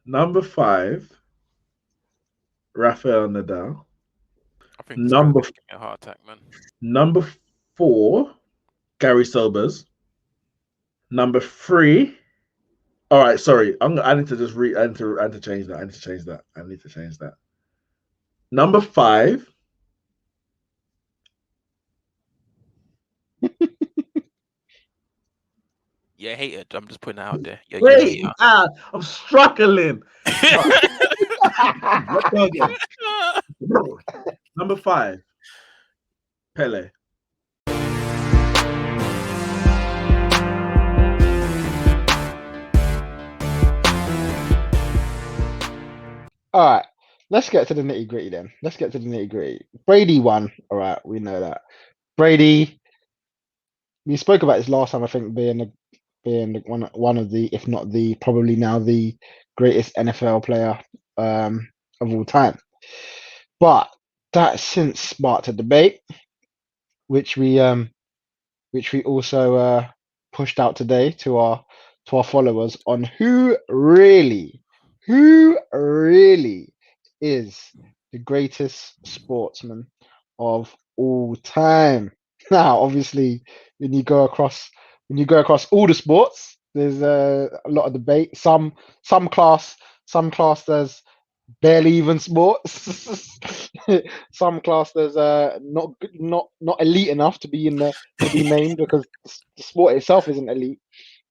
Number 5, Rafael Nadal. I think this guy's Number gonna give me a heart attack, man. number 4, Gary Sobers. Number 3. All right, sorry. I need to just I need to change that. I need to change that. I need to change that. Number 5. Yeah, hated. I'm just putting it out there. Yeah, you Wait, hater. I'm struggling. Let's go again. Number 5, Pele. All right, let's get to the nitty gritty then. Let's get to the nitty gritty. Brady won. All right, we know that. Brady. We spoke about this last time. I think being one of the, if not the, probably now the greatest NFL player of all time. But that since sparked a debate, which we also pushed out today to our followers on who really is the greatest sportsman of all time. Now, obviously, when you go across all the sports, there's a lot of debate. Some class there's barely even sports. Some class there's not elite enough to be named because the sport itself isn't elite,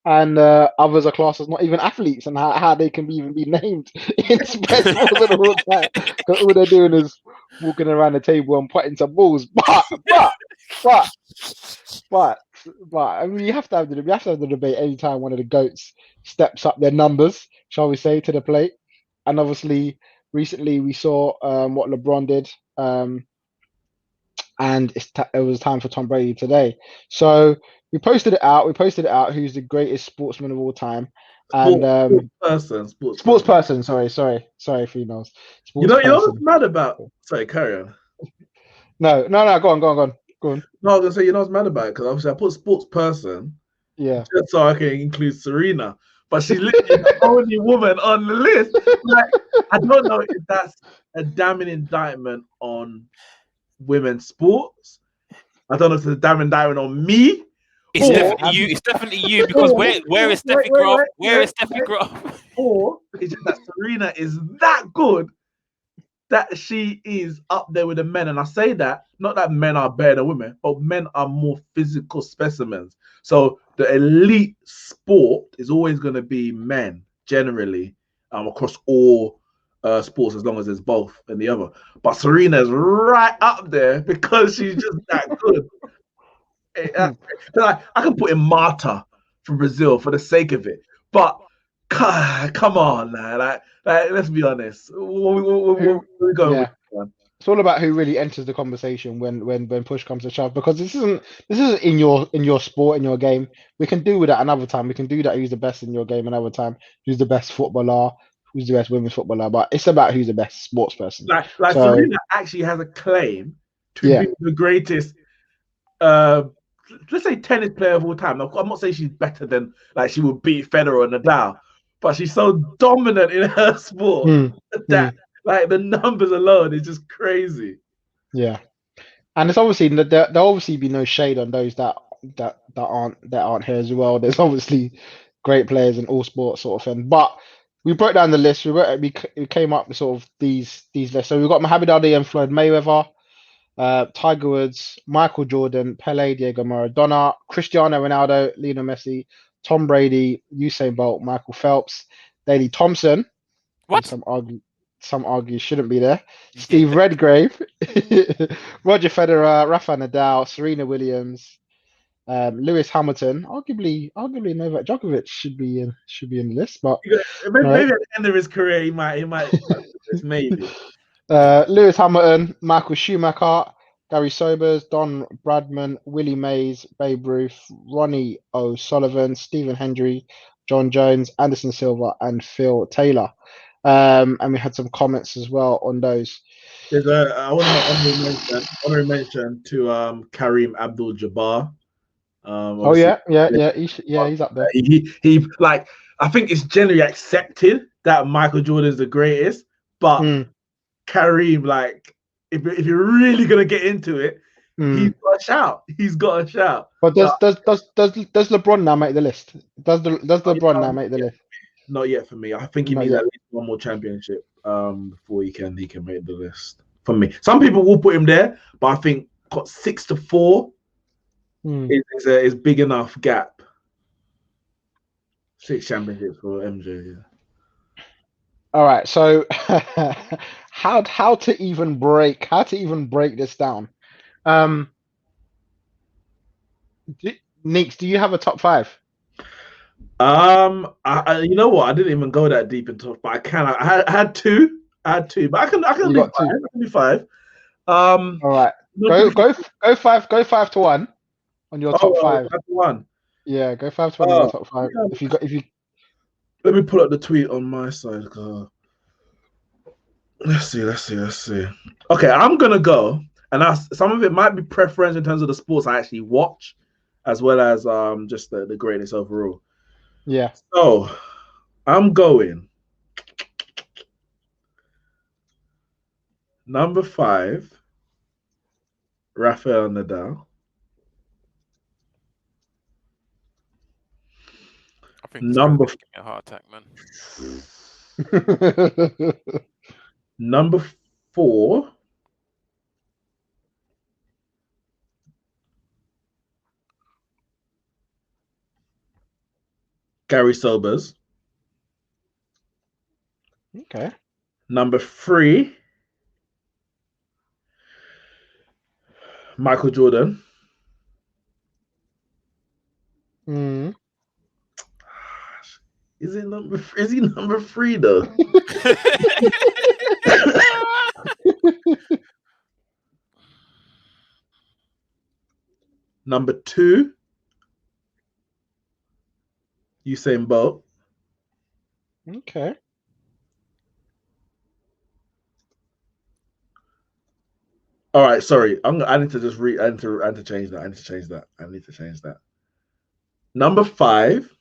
and others are classed as not even athletes, and how they can even be named in best sports of all time because all they're doing is walking around the table and putting some balls. But I mean, we have to have the debate anytime one of the goats steps up their numbers, shall we say, to the plate. And obviously, recently we saw what LeBron did, and it was time for Tom Brady today. So we posted it out. Who's the greatest sportsman of all time? And sports person. Sorry, females. You know what's mad about? Sorry, carry on. No. Go on. No, I was gonna say, you know what's mad about it? Because obviously I put sports person, yeah, just so I can include Serena, but she's literally the only woman on the list. Like, I don't know if that's a damning indictment on women's sports. I don't know if it's a damning indictment on me. It's definitely you. It's definitely you because where is Steffi Graf? Where is Steffi Graf? Or it's just that Serena is that good that she is up there with the men. And I say that, not that men are better than women, but men are more physical specimens. So the elite sport is always going to be men, generally, across all sports, as long as there's both and the other. But Serena is right up there because she's just that good. I can put in Marta from Brazil for the sake of it. But come on, man. Like, let's be honest. Where we going with this one? It's all about who really enters the conversation when push comes to shove. Because this isn't in your sport, in your game. We can do that another time. We can do that. Who's the best in your game another time? Who's the best footballer? Who's the best women's footballer? But it's about who's the best sports person. Like Serena actually has a claim to be the greatest. Let's say tennis player of all time. Now, I'm not saying she's better than, like, she would beat Federer and Nadal, but she's so dominant in her sport that like the numbers alone is just crazy. Yeah, and it's obviously there'll obviously be no shade on those that aren't here as well. There's obviously great players in all sports, sort of thing. But we broke down the list. We came up with sort of these lists. So we've got Muhammad Ali and Floyd Mayweather, Tiger Woods, Michael Jordan, Pele, Diego Maradona, Cristiano Ronaldo, Lionel Messi, Tom Brady, Usain Bolt, Michael Phelps, Daley Thompson. What? Some argue shouldn't be there. Steve Redgrave, Roger Federer, Rafa Nadal, Serena Williams, Lewis Hamilton. Arguably Novak Djokovic should be in the list, but maybe at the end of his career he might maybe. Lewis Hamilton, Michael Schumacher, Gary Sobers, Don Bradman, Willie Mays, Babe Ruth, Ronnie O'Sullivan, Stephen Hendry, John Jones, Anderson Silva, and Phil Taylor. And we had some comments as well on those. There's I want to make honorary mention to Kareem Abdul-Jabbar. He's up there. He like, I think it's generally accepted that Michael Jordan's the greatest, but Kareem, like, if you're really gonna get into it, he's got a shout. He's got a shout. But does LeBron now make the list? Does LeBron now make the list? Not yet for me. I think he needs at least one more championship before he can make the list. For me, some people will put him there, but I think 6 to 4 is big enough gap. 6 championships for MJ. Yeah. All right, so how to even break this down? Neeks, do you have a top 5? I you know what? I didn't even go that deep into it, but I can. I had 2. But I can do 5. I can do 5. All right, go 5 to 1 on your top 5. 5 to 1. Yeah, go 5 to 1 on your top 5. Yeah. If you. Let me pull up the tweet on my side. Let's see. Okay, I'm gonna go, and some of it might be preference in terms of the sports I actually watch, as well as just the greatness overall. Yeah. So I'm going number 5, Rafael Nadal. I think number give me a heart attack, man. Number 4, Gary Sobers. Okay. Number 3, Michael Jordan. Is he number 3 though? Number 2, Usain Bolt. Okay. All right, sorry. I need to just I need to change that. I need to change that. Number 5.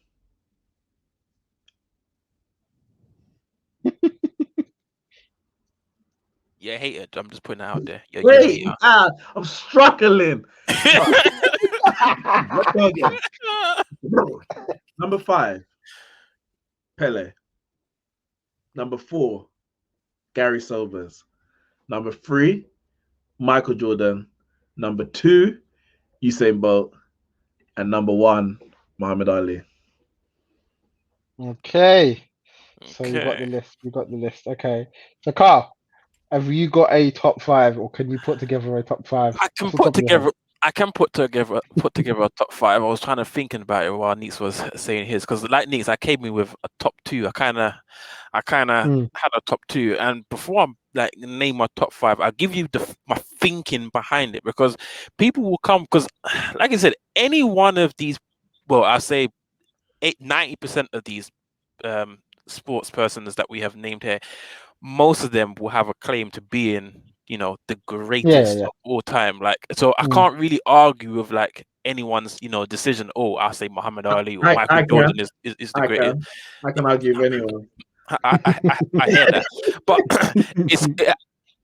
Yeah, hated. I'm just putting it out there. Wait, I'm struggling. Number 5, Pele. Number 4, Gary Sobers. Number 3, Michael Jordan. Number 2, Usain Bolt. And number 1, Muhammad Ali. Okay. So you got the list. Okay. So Carl, have you got a top 5, or can you put together a top 5? I can put together a top 5. I was trying to thinking about it while Neeks was saying his, because like Neeks, I came in with a top 2. I kind of had a top 2, and before I name my top 5, I'll give you my thinking behind it, because people will come, because like I said, any one of these, well, I say 90% of these sports persons that we have named here, most of them will have a claim to being, the greatest of all time. Like, so I can't really argue with anyone's, decision. Oh, I'll say Muhammad Ali or Michael Jordan is the greatest. I can argue with anyone. I hear that, but it's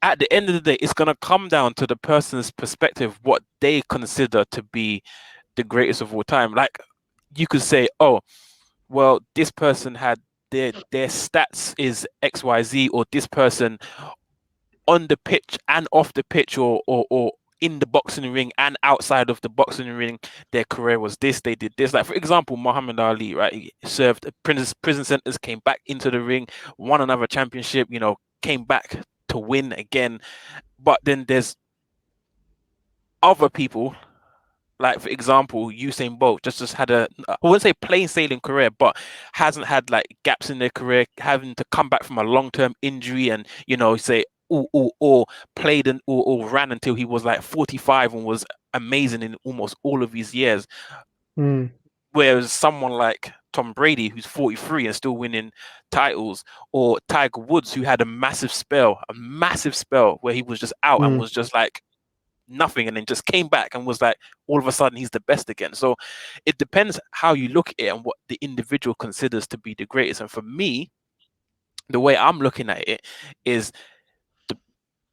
at the end of the day, it's gonna come down to the person's perspective, what they consider to be the greatest of all time. Like, you could say, oh, well, this person had their stats is XYZ, or this person on the pitch and off the pitch, or in the boxing ring and outside of the boxing ring, their career was this, they did this. Like, for example, Muhammad Ali, right? He served prison sentence, came back into the ring, won another championship, came back to win again. But then there's other people, like, for example, Usain Bolt just had I wouldn't say plain sailing career, but hasn't had gaps in their career, having to come back from a long-term injury and, say, or played or ran until he was 45 and was amazing in almost all of his years. Whereas someone like Tom Brady, who's 43 and still winning titles, or Tiger Woods, who had a massive spell where he was just out and was just nothing, and then just came back and was all of a sudden he's the best again. So it depends how you look at it and what the individual considers to be the greatest. And for me, the way I'm looking at it is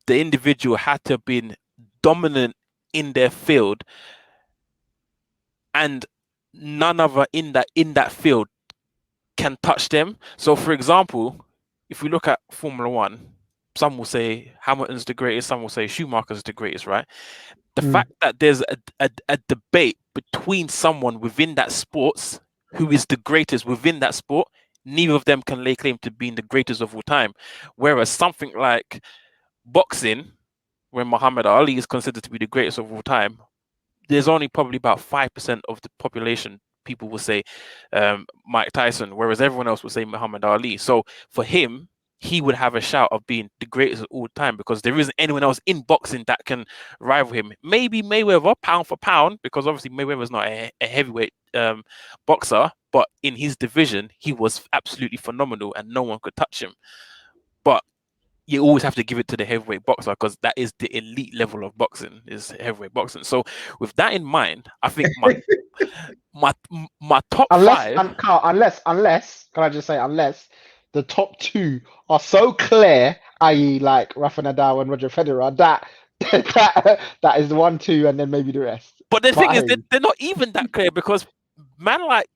the individual had to have been dominant in their field, and none other in that field can touch them. So, for example, if we look at Formula One, some will say Hamilton's the greatest, some will say Schumacher's the greatest, right? The fact that there's a debate between someone within that sports who is the greatest within that sport, neither of them can lay claim to being the greatest of all time. Whereas something like boxing, when Muhammad Ali is considered to be the greatest of all time, there's only probably about 5% of the population people will say Mike Tyson, whereas everyone else will say Muhammad Ali. So for him, he would have a shout of being the greatest of all time because there isn't anyone else in boxing that can rival him. Maybe Mayweather, pound for pound, because obviously Mayweather's not a heavyweight boxer, but in his division, he was absolutely phenomenal and no one could touch him. But you always have to give it to the heavyweight boxer because that is the elite level of boxing, is heavyweight boxing. So with that in mind, I think my top five. Unless, can I just say, unless the top two are so clear, i.e., like Rafa Nadal and Roger Federer, that is the 1, 2, and then maybe the rest. But the thing is, they're not even that clear because man, like.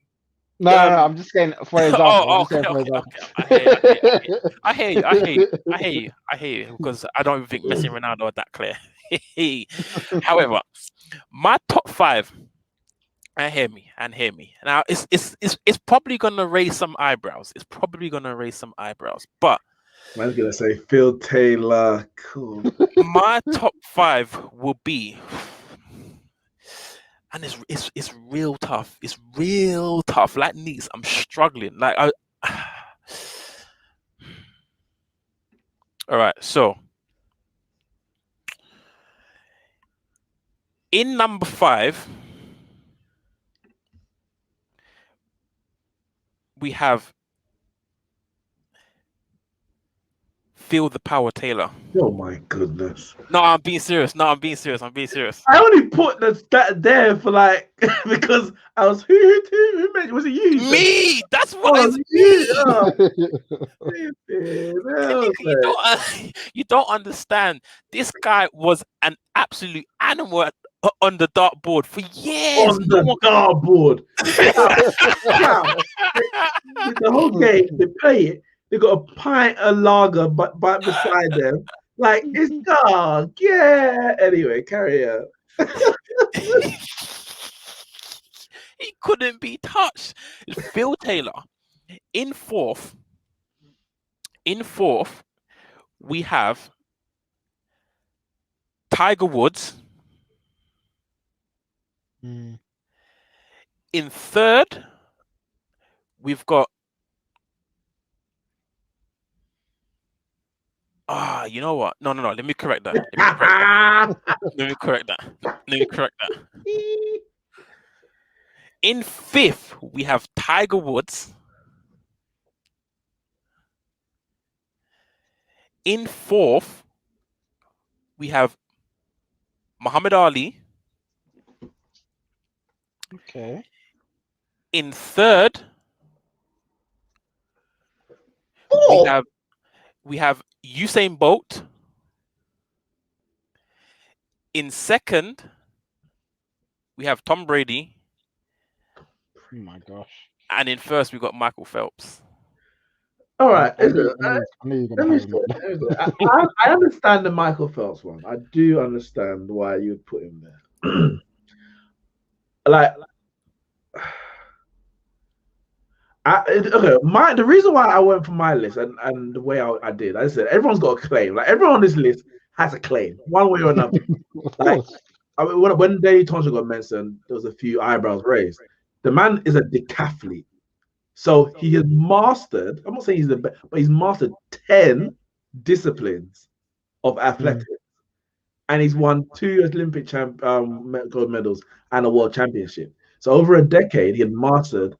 No, I'm just saying for example. I hear you because I don't even think Messi and Ronaldo are that clear. However, my top five, and hear me. Now it's probably gonna raise some eyebrows. But I'm gonna say Phil Taylor. Cool. My top five will be. And it's real tough. It's real tough. Like Neeks, I'm struggling. Like all right. So in number 5, we have Feel the Power Taylor. Oh my goodness. No, I'm being serious. I only put that there for like because I was who made it? Was it you? Me. That's what you don't understand. This guy was an absolute animal on the dartboard for years. On the dartboard. The whole game, they play it. They got a pint of lager but beside them. Like, it's dark. Yeah. Anyway, carry on. He couldn't be touched. Phil Taylor. In fourth, we have Tiger Woods. In third, we've got you know what? No. Let me correct that. Let me correct that. In fifth, we have Tiger Woods. In fourth, we have Muhammad Ali. Okay. In third, we have Usain Bolt. In second, we have Tom Brady. Oh my gosh. And in first, we got Michael Phelps. All right. I understand the Michael Phelps one. I do understand why you would put him there. The reason why I went for my list and the way I did, I said everyone's got a claim. Like everyone on this list has a claim, one way or another. Like when Danny Thompson got mentioned, there was a few eyebrows raised. The man is a decathlete, so he has mastered. I'm not saying he's the best, but he's mastered 10 disciplines of athletics, and he's won 2 Olympic gold medals and a world championship. So over a decade, he had mastered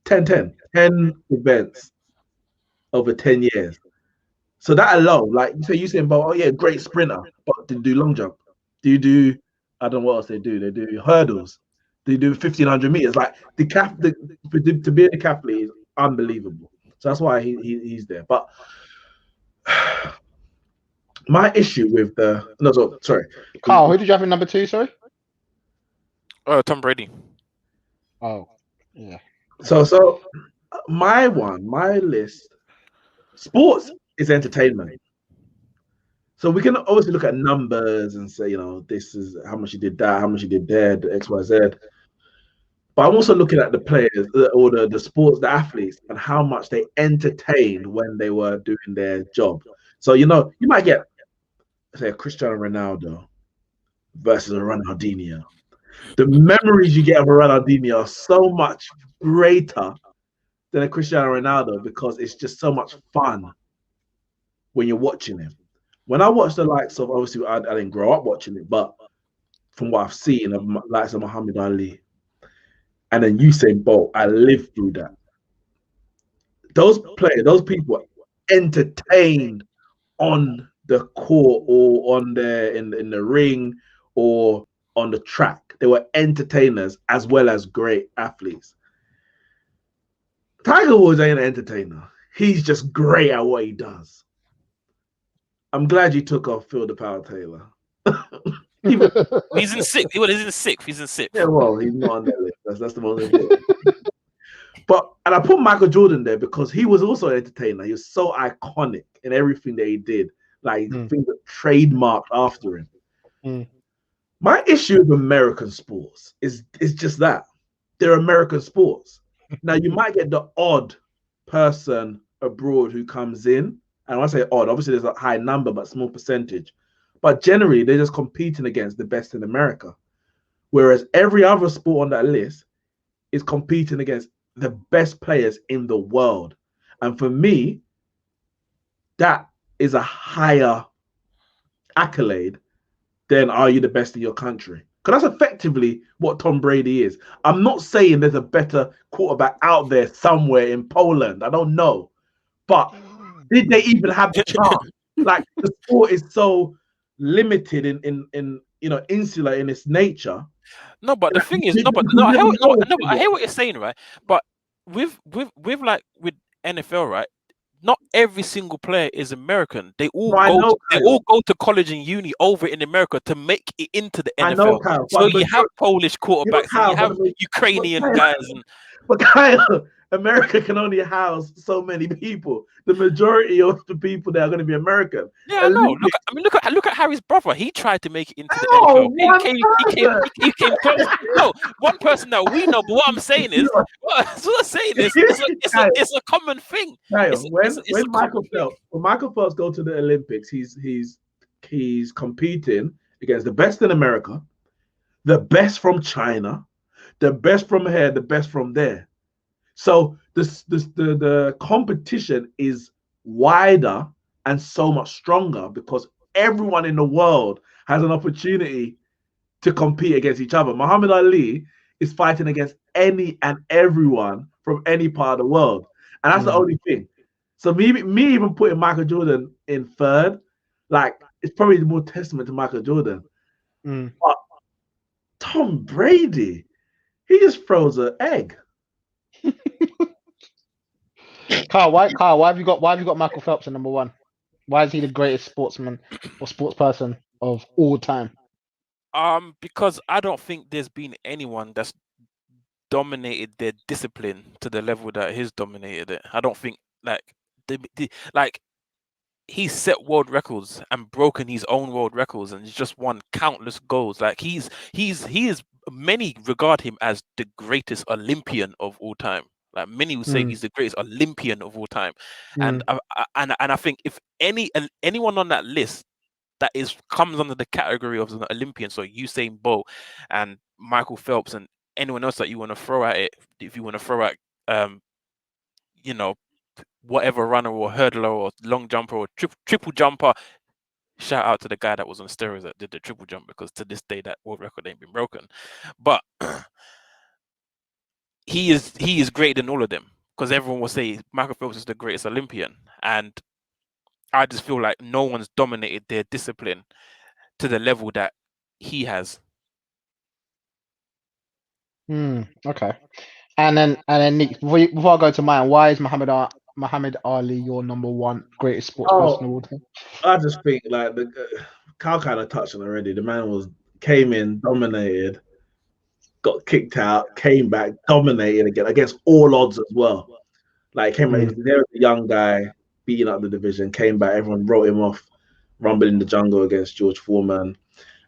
10 events over 10 years. So that alone, like so you saying about, oh yeah, great sprinter, but do you do long jump? Do you do, I don't know what else they do. They do hurdles. They do 1,500 meters. Like to be a decathlete is unbelievable. So that's why he's there. But my issue with sorry. Carl, who did you have in number 2? Sorry. Tom Brady. Oh, yeah. So my list. Sports is entertainment. So we can obviously look at numbers and say, this is how much you did that, how much you did there, the X, Y, Z. But I'm also looking at the players or the sports, the athletes, and how much they entertained when they were doing their job. So, you might get, say, a Cristiano Ronaldo versus a Ronaldinho. The memories you get of a Ronaldinho are so much greater than a Cristiano Ronaldo because it's just so much fun when you're watching him. When I watch the likes of, obviously, I didn't grow up watching it, but from what I've seen of likes of Muhammad Ali and then Usain Bolt, I lived through that. Those players, those people entertained on the court or on in the ring or on the track. They were entertainers as well as great athletes. Tiger Woods ain't an entertainer. He's just great at what he does. I'm glad you took off Phil the Power Taylor. He's in sixth. He's in sixth. He's in sixth. Yeah, well, he's not on that list. That's the most important. And I put Michael Jordan there because he was also an entertainer. He was so iconic in everything that he did. Like things that trademarked after him. My issue with American sports is just that. They're American sports. Now you might get the odd person abroad who comes in. And when I say odd, obviously there's a high number, but small percentage. But generally, they're just competing against the best in America. Whereas every other sport on that list is competing against the best players in the world. And for me, that is a higher accolade than are you the best in your country? Because that's effectively what Tom Brady is. I'm not saying there's a better quarterback out there somewhere in Poland. I don't know. But did they even have the chance? Like the sport is so limited in insular in its nature. No, but the thing is, I hear what you're saying, right? But with NFL, right? Not every single player is American. They all go to college and uni over in America to make it into the NFL. I know, Kyle, so you have Polish quarterbacks, and you have Ukrainian guys, but Kyle, America can only house so many people. The majority of the people that are going to be American. Yeah, I know. Look at Harry's brother. He tried to make it into the NFL. He came close. No, one person that we know. But what I'm saying is, it's a common thing. Kyle, when Michael Phelps go to the Olympics, he's competing against the best in America, the best from China, the best from here, the best from there. So the competition is wider and so much stronger because everyone in the world has an opportunity to compete against each other. Muhammad Ali is fighting against any and everyone from any part of the world. And that's the only thing. So me even putting Michael Jordan in third, like it's probably more testament to Michael Jordan. But Tom Brady, he just throws an egg. Carl, why have you got Michael Phelps at number 1? Why is he the greatest sportsman or sports person of all time? Because I don't think there's been anyone that's dominated their discipline to the level that he's dominated it. I don't think he's set world records and broken his own world records and he's just won countless goals. Like he is many regard him as the greatest Olympian of all time. Like many would say he's the greatest Olympian of all time. And I think if anyone on that list that comes under the category of an Olympian, so Usain Bolt and Michael Phelps and anyone else that you want to throw at it, if you want to throw at whatever runner or hurdler or long jumper or triple jumper, shout out to the guy that was on steroids that did the triple jump, because to this day that world record ain't been broken. But he is greater than all of them, because everyone will say Michael Phelps is the greatest Olympian, and I just feel like no one's dominated their discipline to the level that he has. Okay. And then Neeks, before I go to mine, why is Muhammad Muhammad Ali your number one greatest sports person of all time? I just think like Carl kind of touched on already. The man came in, dominated, got kicked out, came back, dominated again against all odds as well. Like came back, there was a young guy beating up the division, came back, everyone wrote him off, rumble in the jungle against George Foreman,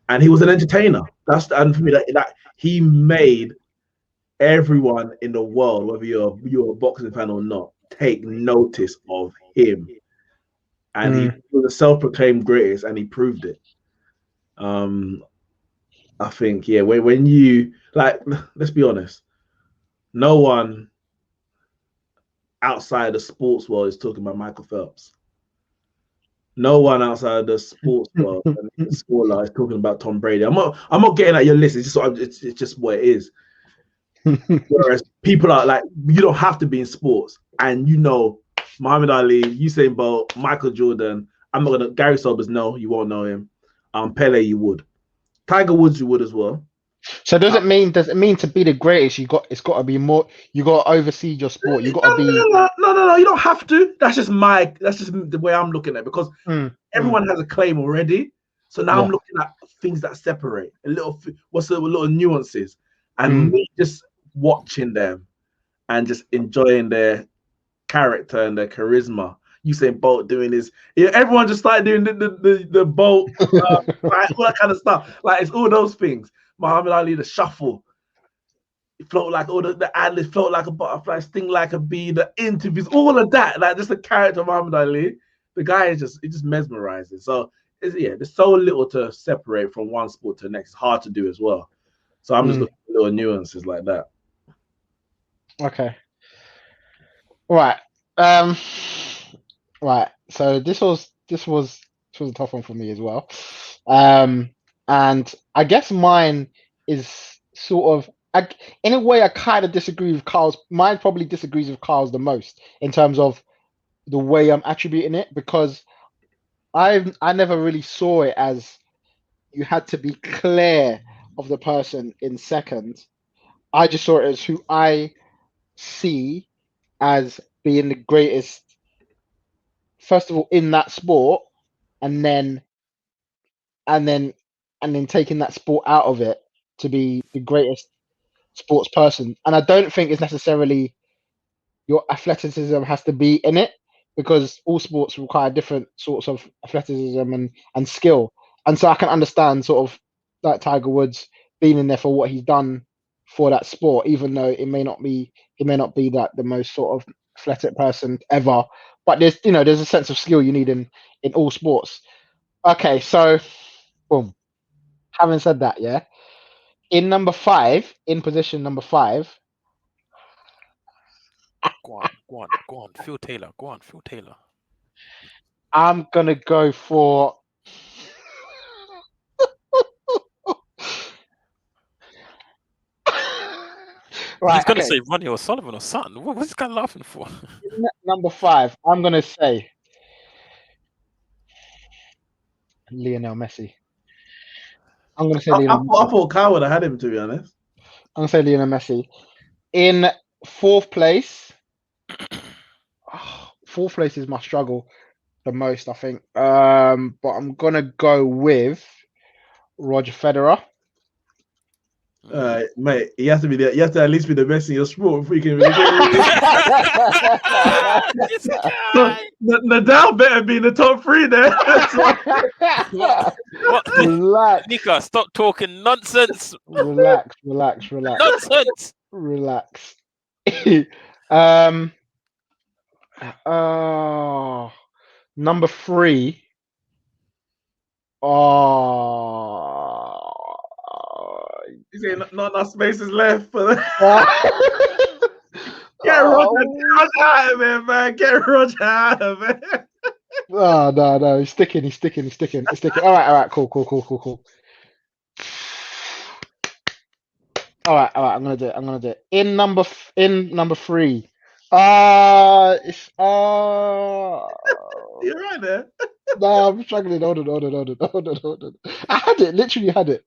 and he was an entertainer. And for me that he made everyone in the world, whether you're a boxing fan or not, take notice of him. And he was a self-proclaimed greatest, and he proved it. I think, yeah, when you like, let's be honest, no one outside the sports world is talking about Michael Phelps. No one outside the sports world and the scholar is talking about Tom Brady. I'm not getting at your list. It's just what it is. Whereas people are like, you don't have to be in sports, and Muhammad Ali, Usain Bolt, Michael Jordan. I'm not gonna. Gary Sobers, no, you won't know him. Pele, you would. Tiger Woods, you would as well. So does it mean to be the greatest? It's got to be more. You got to oversee your sport. You got to be. No. You don't have to. That's just the way I'm looking at it, because everyone has a claim already. So now I'm looking at things that separate what's the little nuances, and me just watching them and just enjoying their character and their charisma. Usain Bolt doing this. Everyone just started doing the Bolt, like, all that kind of stuff. Like, it's all those things. Muhammad Ali, the shuffle. It float like all the ad-libs, float like a butterfly, sting like a bee, the interviews, all of that. Like, just the character of Muhammad Ali. The guy is just mesmerizing. So, there's so little to separate from one sport to the next. It's hard to do as well. So I'm just looking at little nuances like that. Okay. Right. Right. So this was a tough one for me as well. And I guess mine is sort of, in a way, I kind of disagree with Carl's. Mine probably disagrees with Carl's the most in terms of the way I'm attributing it, because I never really saw it as you had to be clear of the person in second. I just saw it as who I see as being the greatest, first of all, in that sport, and then taking that sport out of it to be the greatest sports person. And I don't think it's necessarily your athleticism has to be in it, because all sports require different sorts of athleticism and skill. And so I can understand sort of like Tiger Woods being in there for what he's done for that sport, even though it may not be that the most sort of athletic person ever. But there's a sense of skill you need in all sports. Okay, so boom. Having said that, yeah. In position number 5. Go on. Phil Taylor. Go on, Phil Taylor. I'm gonna go for right. He's gonna say Ronnie O'Sullivan or something. What's this guy laughing for? Number 5, I'm gonna say Lionel Messi. I'm gonna say Lionel Messi. I thought Kyle would have had him, to be honest. I'm gonna say Lionel Messi. In 4th place, 4th place is my struggle the most, I think. But I'm gonna go with Roger Federer. Mate, you have to at least be the best in your sport before you can really Nadal better be in the top 3 there. What? Relax. Nika, stop talking nonsense. Relax. Nonsense. Relax. Number 3. You say not enough spaces left for that. Get Roger out of here, man. Get Roger out of here. No. He's sticking. All right. Cool. All right. I'm gonna do it. In number 3. It's You're right there. No, I'm struggling. Hold on. I had it. Literally had it.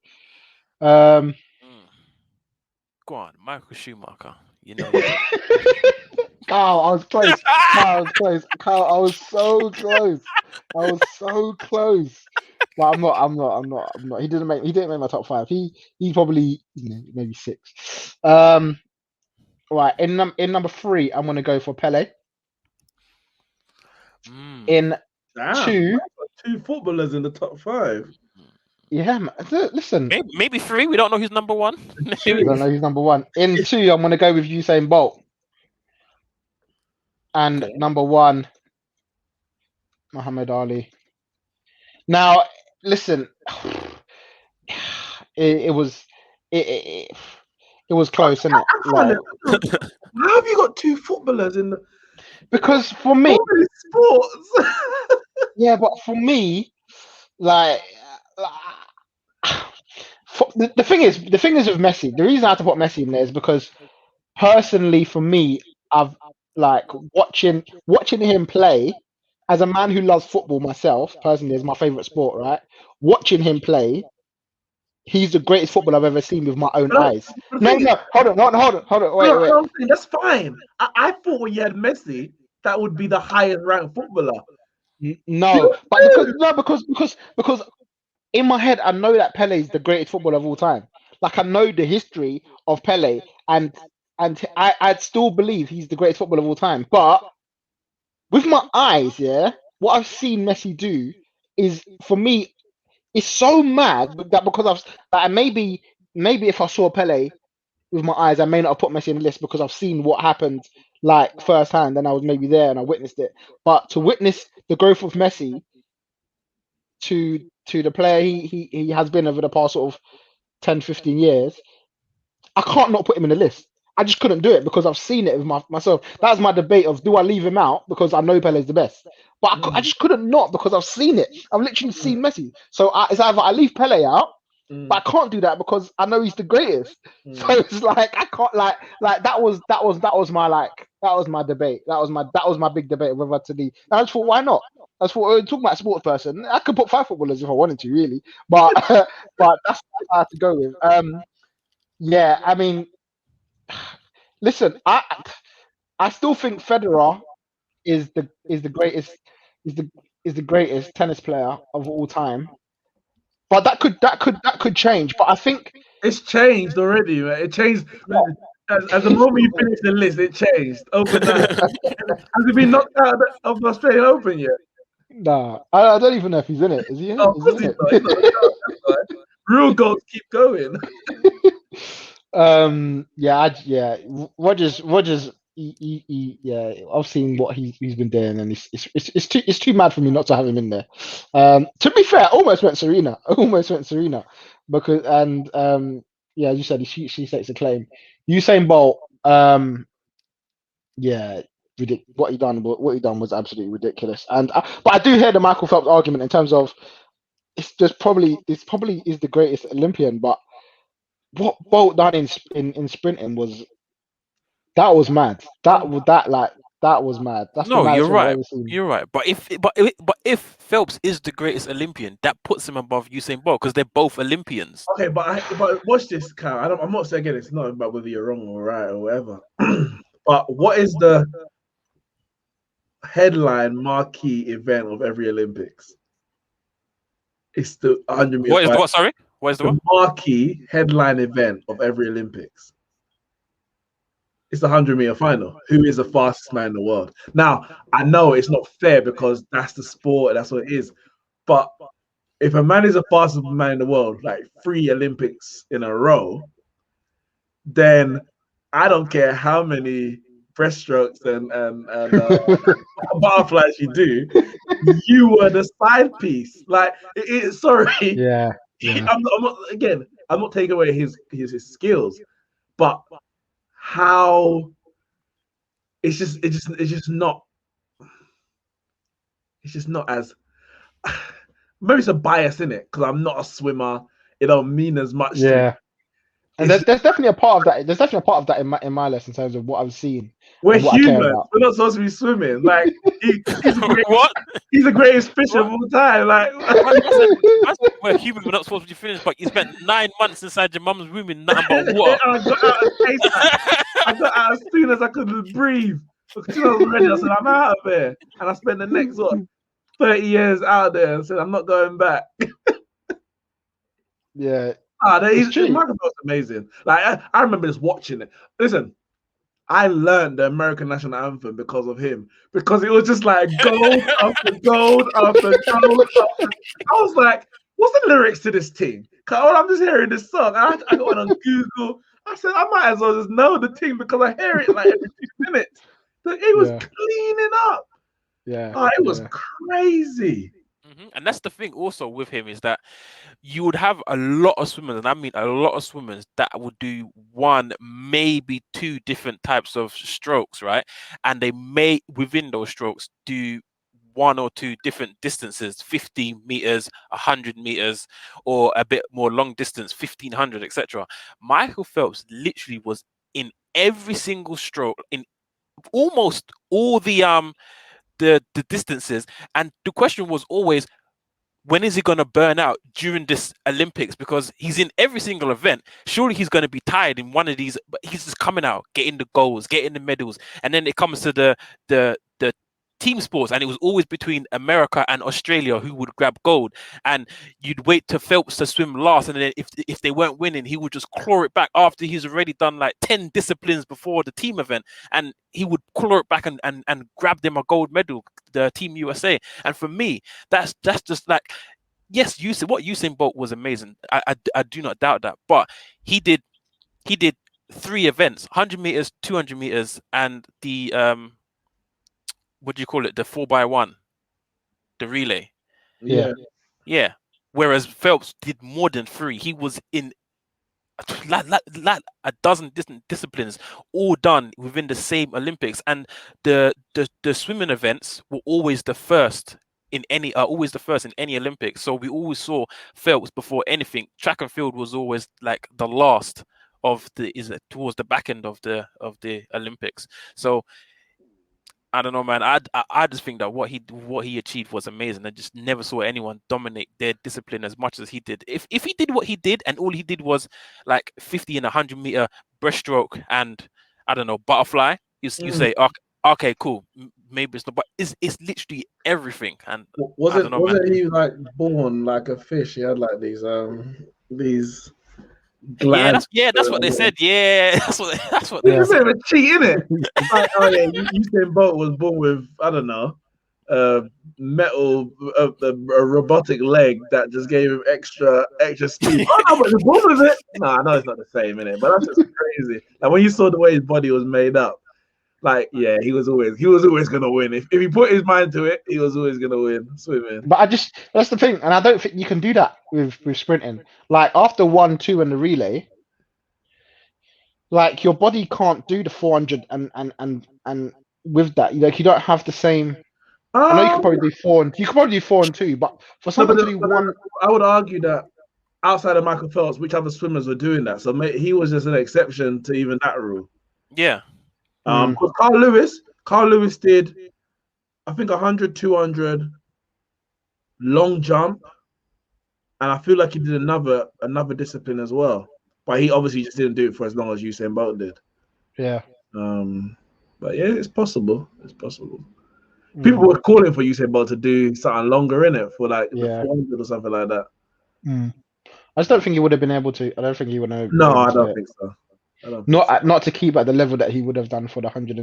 Go on, Michael Schumacher. You know. Carl, I was close. Carl, I was close. Carl, I was so close. I was so close. But I'm not. He didn't make my top five. He probably maybe six. Right, in number three, I'm gonna go for Pele. In Damn, two, man, got two footballers in the top five. yeah, man, listen, Maybe three. We don't know who's number one. I don't know who's number one. In two, I'm gonna go with Usain Bolt. And Okay. number one, Muhammad Ali. Now, listen, it was it close, isn't it? I find it. How have you got two footballers in the Because for me, sports? yeah, but for me, like the thing is with Messi. The reason I had to put Messi in there is because personally, for me, I've like watching him play. As a man who loves football myself, personally, is my favorite sport. Right, watching him play, he's the greatest footballer I've ever seen with my own eyes. No, hold on, wait. That's fine. I thought when you had Messi, that would be the highest ranked footballer. No, but because in my head, I know that Pele is the greatest footballer of all time. Like I know the history of Pele, and I'd still believe he's the greatest footballer of all time. But with my eyes, yeah, what I've seen Messi do is, for me, it's so mad that because maybe if I saw Pele with my eyes, I may not have put Messi in the list because I've seen what happened like firsthand, and I was maybe there and I witnessed it. But to witness the growth of Messi to the player he has been over the past sort of 10, 15 years, I can't not put him in the list. I just couldn't do it because I've seen it with myself. That was my debate of, do I leave him out because I know Pele's the best? But I just couldn't not because I've seen it. I've literally seen Messi. So it's either I leave Pele out, but I can't do that because I know he's the greatest. So it's like I can't like that was my debate. That was my big debate whether to leave. And I just thought, why not? I thought, talking about sports person, I could put 5 footballers if I wanted to, really. But but that's what I had to go with. Yeah, I mean, listen, I still think Federer is the greatest tennis player of all time. But that could change. But I think it's changed already, man. It changed as the moment you finish the list. It changed overnight. Has he been knocked out of the Australian Open yet? Nah, I don't even know if he's in it. Is he in it? Of course he's not. He's not. Real goals keep going. Yeah. Rogers. Yeah, I've seen what he's been doing, and it's too mad for me not to have him in there. To be fair, I almost went Serena. Because yeah, as you said, she takes a claim. Usain Bolt, yeah, what he done was absolutely ridiculous. And but I do hear the Michael Phelps argument in terms of this probably is the greatest Olympian, but what Bolt done in sprinting was mad. That was mad. That's No, the maddest you're thing I've right. ever seen. You're right. But if Phelps is the greatest Olympian, that puts him above Usain Bolt because they're both Olympians. Okay, but watch this, Kyle. I'm not saying again. It's not about whether you're wrong or right or whatever. But what is the headline marquee event of every Olympics? It's the 100 meter. What is the what? Sorry, what is the marquee headline event of every Olympics? It's the 100 meter final. Who is the fastest man in the world? Now, I know it's not fair because that's the sport, that's what it is. But if a man is the fastest man in the world, like 3 Olympics in a row, then I don't care how many breaststrokes and butterflies you do, you were the side piece. Like, sorry. Yeah. I'm not taking away his skills, but how it's just not as maybe it's a bias in it because I'm not a swimmer. It don't mean as much. Yeah. And there's definitely a part of that. There's definitely a part of that in my list in terms of what I've seen. We're humans. We're not supposed to be swimming. Like he's the greatest fish of all time. Like we're human. We're not supposed to be finished. But you spent 9 months inside your mum's womb in nothing but water. I got out as soon as I could breathe. Because I was ready, I said, I'm out of here. And I spent the next, 30 years out there and said, I'm not going back. Yeah. Michael Phelps amazing. Like, I remember just watching it. Listen, I learned the American national anthem because of him. Because it was just like gold after gold after gold after. I was like, what's the lyrics to this thing? I'm just hearing this song. I got one on Google. I said, I might as well just know the thing because I hear it like every 2 minutes. It was cleaning up. Yeah. It was crazy. And that's the thing also with him is that you would have a lot of swimmers, and I mean a lot of swimmers that would do one, maybe two different types of strokes, right? And they may, within those strokes, do one or two different distances, 50 meters, 100 meters, or a bit more long distance, 1500, etc. Michael Phelps literally was in every single stroke, in almost all the distances, and the question was always, when is he going to burn out during this Olympics? Because he's in every single event. Surely he's going to be tired in one of these, but he's just coming out, getting the goals, getting the medals. And then it comes to the team sports, and it was always between America and Australia who would grab gold. And you'd wait to Phelps to swim last, and then if they weren't winning, he would just claw it back after he's already done like 10 disciplines before the team event, and he would claw it back and grab them a gold medal, the Team USA. And for me, that's just like, yes, what Usain Bolt was amazing. I do not doubt that, but he did 3 events: 100 meters, 200 meters, and the what do you call it? The 4x1, the relay. Yeah. Whereas Phelps did more than 3. He was in like a dozen different disciplines, all done within the same Olympics. And the swimming events were always the first in any Olympics. So we always saw Phelps before anything. Track and field was always like the last of towards the back end of the Olympics. So I don't know, man. I just think that what he achieved was amazing. I just never saw anyone dominate their discipline as much as he did. If he did what he did, and all he did was like 50 and 100 meter breaststroke and, I don't know, butterfly, you say, okay, cool. Maybe it's not, but it's literally everything. And wasn't he like born like a fish? He had like these glands. That's what they said. Yeah, that's what they It's a said. bit of a cheat, isn't it? Like, Usain Bolt was born with, I don't know, metal, a robotic leg that just gave him extra speed. Oh no, but he's born with it. No, I know it's not the same, innit? But that's just crazy. Like when you saw the way his body was made up, like, yeah, he was always gonna win. If he put his mind to it, he was always gonna win swimming. But that's the thing, and I don't think you can do that with sprinting. Like after 1, 2 and the relay, like your body can't do the 400 and with that, like you don't have the same. I know you could probably do 4 and you could probably do 4 and 2, but for someone to do one, I would argue that outside of Michael Phelps, which other swimmers were doing that? So he was just an exception to even that rule. Yeah. Because Carl Lewis did, I think 100, 200, long jump, and I feel like he did another discipline as well. But he obviously just didn't do it for as long as Usain Bolt did. Yeah. But yeah, it's possible. It's possible. People were calling for Usain Bolt to do something longer in it for like the 400 or something like that. I just don't think he would have been able to. I don't think he would have. No, I don't think so. Not to keep at the level that he would have done for the 100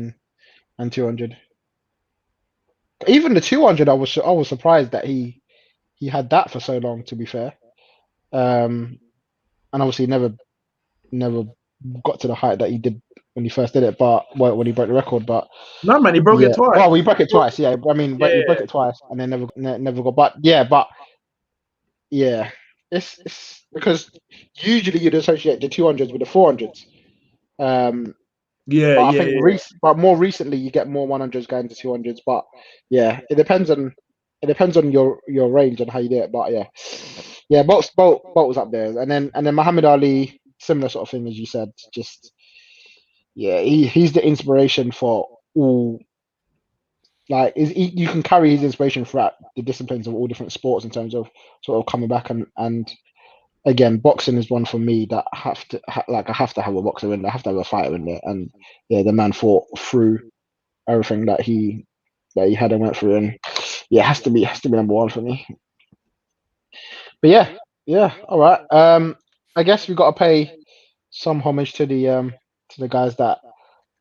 and 200. Even the 200, I was surprised that he had that for so long. To be fair, and obviously never got to the height that he did when he first did it. But when he broke the record, but no, man, he broke it twice. Well, he broke it twice. Yeah, I mean, he broke it twice and then never got. But it's because usually you'd associate the 200s with the 400s. But I think but more recently you get more 100s going to 200s. But yeah, it depends on your range and how you do it. But yeah, Bolt was up there, and then Muhammad Ali, similar sort of thing as you said. Just he's the inspiration for all. Like you can carry his inspiration throughout the disciplines of all different sports in terms of sort of coming back and again, boxing is one for me that I have to have a boxer in there, I have to have a fighter in there, and yeah, the man fought through everything that he had and went through, and yeah, it has to be number one for me. But yeah, all right. I guess we got to pay some homage to the guys that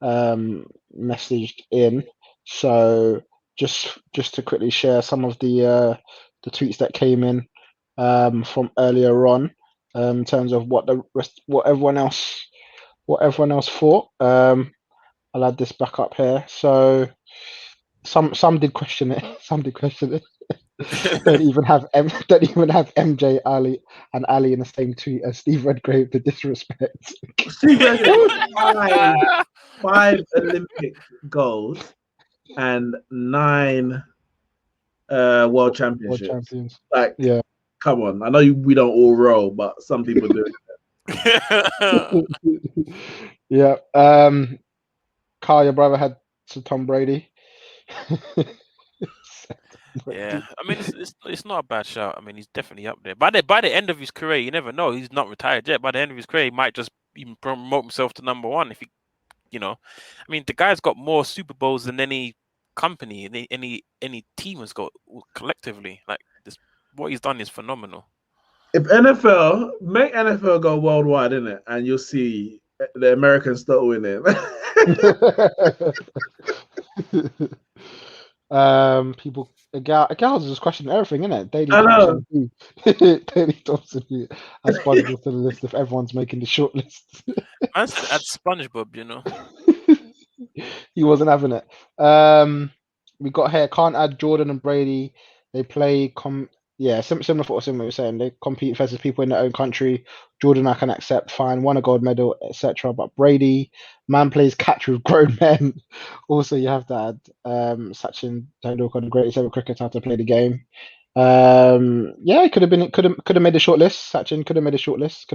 messaged in. So just to quickly share some of the tweets that came in from earlier on in terms of what everyone else thought. I'll add this back up here. So some did question it. Some did question it. don't even have MJ, Ali, and Ali in the same tweet as Steve Redgrave. The disrespect. Steve Redgrave got five Olympic goals and 9 world championships. World champions. Like, yeah. Come on. I know we don't all roll, but some people do. Yeah. Carl, your brother had to Tom Brady. Yeah, I mean it's not a bad shout. I mean he's definitely up there. By the end of his career, you never know. He's not retired yet. By the end of his career, he might just even promote himself to number one if he, I mean the guy's got more Super Bowls than any company, any team has got collectively. Like this, what he's done is phenomenal. If make NFL go worldwide, innit, and you'll see the Americans start winning. People, Gal's just questioning everything, isn't it? Daily Thompson has SpongeBob to the list if everyone's making the short list. Man said add SpongeBob, He wasn't having it. We got here, can't add Jordan and Brady. They play similar for what we were saying. They compete versus people in their own country. Jordan I can accept, fine, won a gold medal, etc. But Brady, man plays catch with grown men. Also, you have to add Sachin Tendulkar, the greatest ever cricketer to play the game. Yeah, it could have made a short list. Sachin could have made a short list.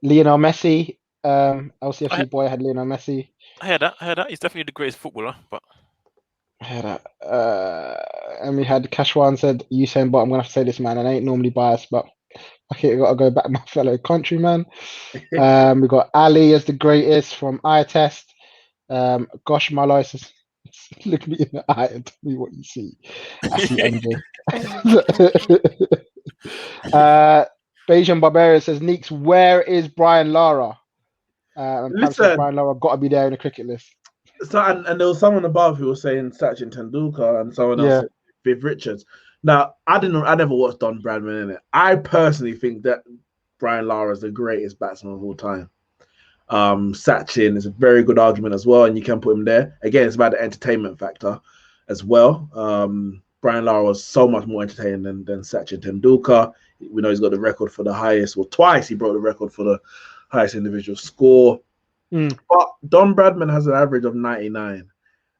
Lionel Messi, LCFC boy had Lionel Messi. I heard that. He's definitely the greatest footballer, but I heard that. And we had Kashwan said, Usain Bolt, I'm gonna have to say this, man, and I ain't normally biased, but okay, I gotta go back to my fellow countryman. We got Ali as the greatest from eye test. Gosh, my license. Look me in the eye and tell me what you see. I see MJ. Bayesian Barbarian says, Neeks, where is Brian Lara? And Listen, Brian Lara got to be there in the cricket list. So and there was someone above who was saying Sachin Tendulkar and someone else said Viv Richards. Now I never watched Don Bradman in it. I personally think that Brian Lara is the greatest batsman of all time. Sachin is a very good argument as well, and you can put him there. Again, it's about the entertainment factor as well. Brian Lara was so much more entertaining than Sachin Tendulkar. We know he's got the record for the highest, well, twice he broke the record for the highest individual score. But Don Bradman has an average of 99,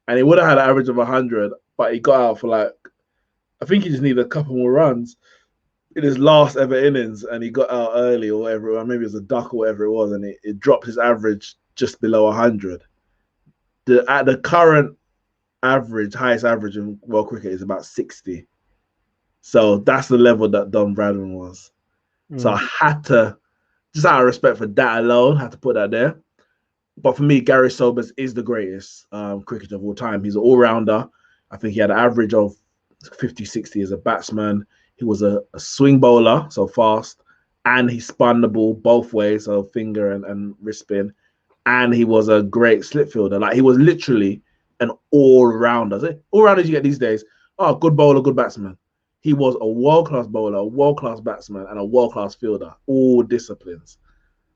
and he would have had an average of 100, but he got out for I think he just needed a couple more runs in his last ever innings, and he got out early or whatever, or maybe it was a duck or whatever it was, and it dropped his average just below 100. At the current highest average in world cricket is about 60. So that's the level that Don Bradman was. So I had to, just out of respect for that alone, had to put that there. But for me, Gary Sobers is the greatest cricketer of all time. He's an all-rounder. I think he had an average of 50, 60 as a batsman. He was a swing bowler, so fast, and he spun the ball both ways, so finger and wrist spin. And he was a great slip fielder. Like, he was literally an all-rounder. All-rounders you get these days, good bowler, good batsman. He was a world-class bowler, a world-class batsman, and a world-class fielder, all disciplines.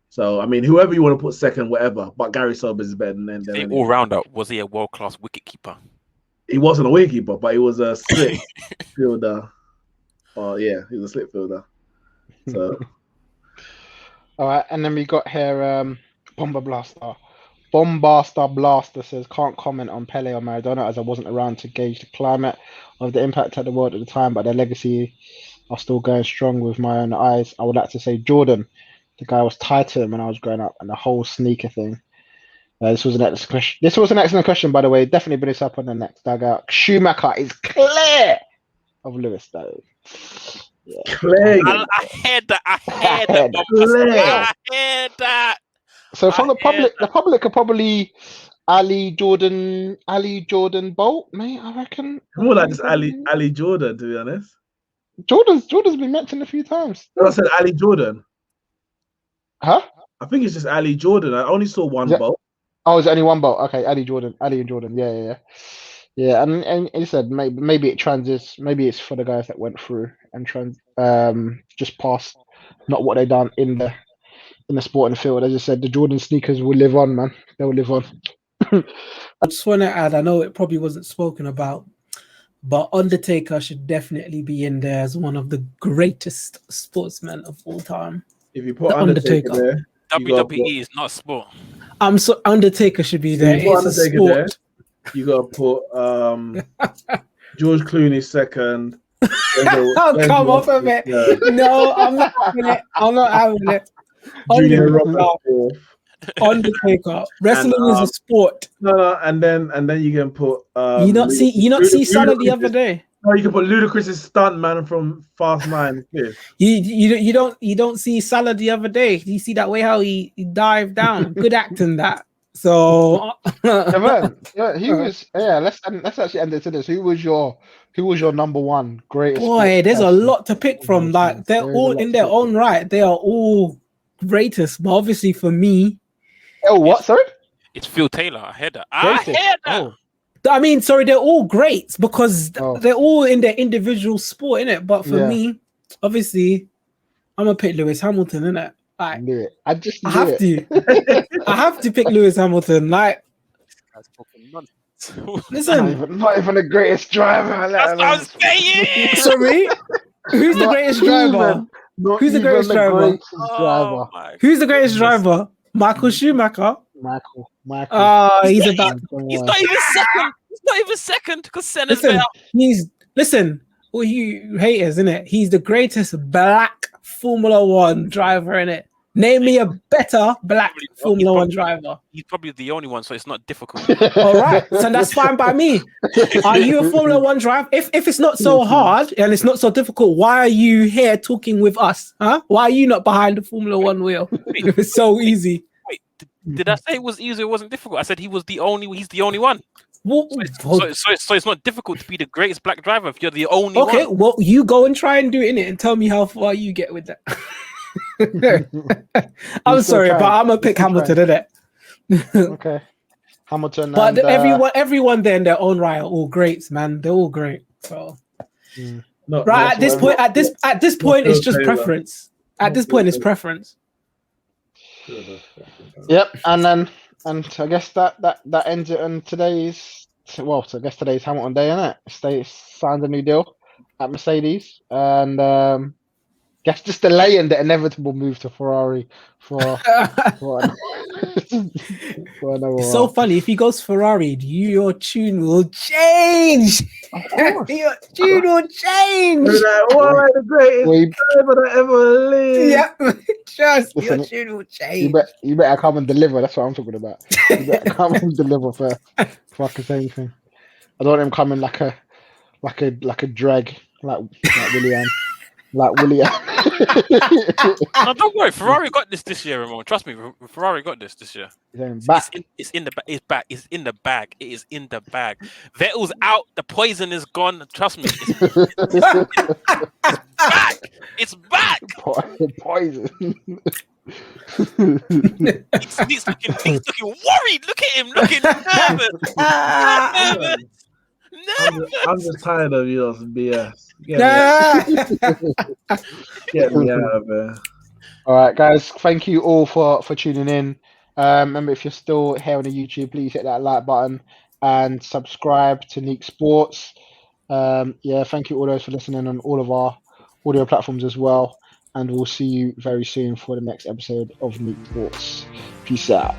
So, I mean, whoever you want to put second, whatever, but Gary Sobers is better than them. All-rounder, was he a world-class wicket-keeper? He wasn't a wicket-keeper, but he was a slip fielder. Oh, yeah, he was a slip fielder. So. All right, and then we got here Bombaster Blaster says, can't comment on Pele or Maradona as I wasn't around to gauge the climate of the impact at the world at the time, but their legacy are still going strong with my own eyes. I would like to say Jordan. The guy was tied to him when I was growing up, and the whole sneaker thing. This was an excellent question. This was an excellent question, by the way. Definitely bring this up on the next dugout. Schumacher is clear of Lewis, though. Yeah. Clear. I heard that. So from I the hear public are probably Ali Jordan Bolt, mate. I reckon. More like just Ali Jordan, to be honest. Jordan's been mentioned a few times. I said Ali Jordan. Huh? I think it's just Ali Jordan. I only saw one Yeah. bolt. Oh, is it only one bolt? Okay, Ali and Jordan. Yeah. And he said maybe it transits. Maybe it's for the guys that went through and just past, not what they done in the sporting field. As I said, the Jordan sneakers will live on, man. They will live on. I just want to add, I know it probably wasn't spoken about, but Undertaker should definitely be in there as one of the greatest sportsmen of all time. If you put The Undertaker Undertaker. there, you gotta WWE is not sport. So Undertaker should be there. If you put It's a Undertaker sport. there, you gotta put George Clooney second. Oh, come off of it. No, I'm not having it. I'm not having it. Junior Undertaker. Roberts fourth. Undertaker. Wrestling is a sport. No, and then you can put You not see Salah the other day. No, you can put Ludacris's stunt man from Fast 9. You don't see Salah the other day. You see that way how he dived down. Good acting that. So he was. Yeah, let's actually end it to this. Who was your number one greatest? Boy, there's a lot to pick from. Like they're There's a all lot in to their pick own right. They are all greatest. But obviously for me, Oh, what? Sorry. It's Phil Taylor. I heard that. I Greatest. heard that. Oh. I mean, sorry, they're all great because Oh. they're all in their individual sport, innit? But for Yeah. me, obviously, I'm gonna pick Lewis Hamilton, innit? I Like, knew it. I just knew I have it. to. I have to pick Lewis Hamilton. Like, That's fucking nonsense. listen, Not even the greatest driver. That's what I'm saying. sorry, who's the Not greatest driver? Not Who's the even greatest driver? greatest Oh driver. my Who's the greatest goodness. driver? Michael Schumacher. Michael. He's about. He's not even second. He's not even second because Senna's Listen, better. all you haters, innit? He's the greatest black Formula One driver, innit? Name me a better black Formula One driver. He's probably the only one, so it's not difficult. All right, so that's fine by me. Are you a Formula One driver? If it's not so hard and it's not so difficult, why are you here talking with us? Huh? Why are you not behind the Formula One wheel? If it's so easy. Wait, did I say it was easy? It wasn't difficult. I said he's the only one. Well, So it's not difficult to be the greatest black driver if you're the only okay, one. well, you go and try and do it in it and tell me how far you get with that. I'm sorry, but I'm gonna pick Hamilton, innit? Okay. Hamilton. But and, everyone there in their own right are all greats, man. They're all great. So Not at this point, it's just Taylor. preference. At this point, it's preference. Yep, and I guess that ends it on today's. Well, so I guess today's Hamilton Day, isn't it? They signed a new deal at Mercedes, and guess just delaying the inevitable move to Ferrari for another It's so funny. If he goes Ferrari, your tune will change. Your tune will change. Why the greatest driver that ever lived? Yeah, just Listen, your tune will change. You better come and deliver. That's what I'm talking about. You better come and deliver for I can say anything. I don't want him coming like a drag like William. Like William. No, don't worry. Ferrari got this year, Ramon. Trust me, Ferrari got this year. It's in the bag. It is in the bag. Vettel's out. The poison is gone. Trust me. It's back. It's back. Poison. He's looking worried. Look at him. Looking nervous. I'm just tired of yours BS. Get me out of there. All right, guys. Thank you all for tuning in. Remember, if you're still here on the YouTube, please hit that like button and subscribe to Neeks Sports. Thank you all those for listening on all of our audio platforms as well. And we'll see you very soon for the next episode of Neeks Sports. Peace out.